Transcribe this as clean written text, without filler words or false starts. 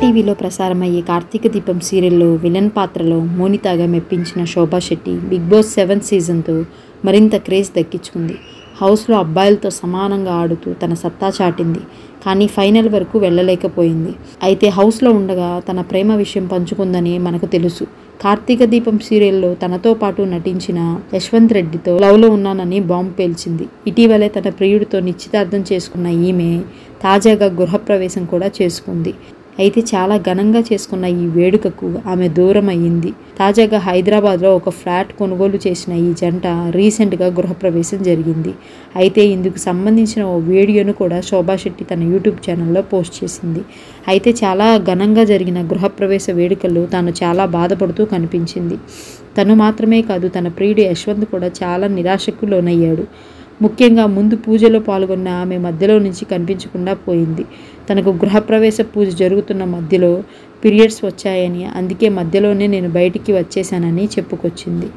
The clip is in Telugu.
టీవీలో ప్రసారమయ్యే కార్తీక దీపం సీరియల్లో విలన్ పాత్రలో మోనితాగా మెప్పించిన Shobha Shetty big boss 7th సీజన్తో మరింత క్రేజ్ దక్కించుకుంది. హౌస్లో అబ్బాయిలతో సమానంగా ఆడుతూ తన సత్తా చాటింది. కానీ ఫైనల్ వరకు వెళ్ళలేకపోయింది. అయితే హౌస్లో ఉండగా తన ప్రేమ విషయం పంచుకుందని మనకు తెలుసు. కార్తీక దీపం సీరియల్లో తనతో పాటు నటించిన యశ్వంత్ రెడ్డితో లవ్లో ఉన్నానని బాంబు పేల్చింది. ఇటీవలే తన ప్రియుడితో నిశ్చితార్థం చేసుకున్న ఈమె తాజాగా గృహప్రవేశం కూడా చేసుకుంది. అయితే చాలా ఘనంగా చేసుకున్న ఈ వేడుకకు ఆమె దూరం అయ్యింది. తాజాగా హైదరాబాద్లో ఒక ఫ్లాట్ కొనుగోలు చేసిన ఈ జంట రీసెంట్గా గృహప్రవేశం జరిగింది. అయితే ఇందుకు సంబంధించిన ఓ వీడియోను కూడా శోభా శెట్టి తన యూట్యూబ్ ఛానల్లో పోస్ట్ చేసింది. అయితే చాలా ఘనంగా జరిగిన గృహప్రవేశ వేడుకల్లో తాను చాలా బాధపడుతూ కనిపించింది. తను మాత్రమే కాదు, తన ప్రియుడు యశ్వంత్ కూడా చాలా నిరాశకు లోనయ్యాడు. ముఖ్యంగా ముందు పూజలో పాల్గొన్న ఆమె మధ్యలో నుంచి కనిపించకుండా పోయింది. తనకు గృహప్రవేశ పూజ జరుగుతున్న మధ్యలో పీరియడ్స్ వచ్చాయని, అందుకే మధ్యలోనే నేను బయటికి వచ్చేశానని చెప్పుకొచ్చింది.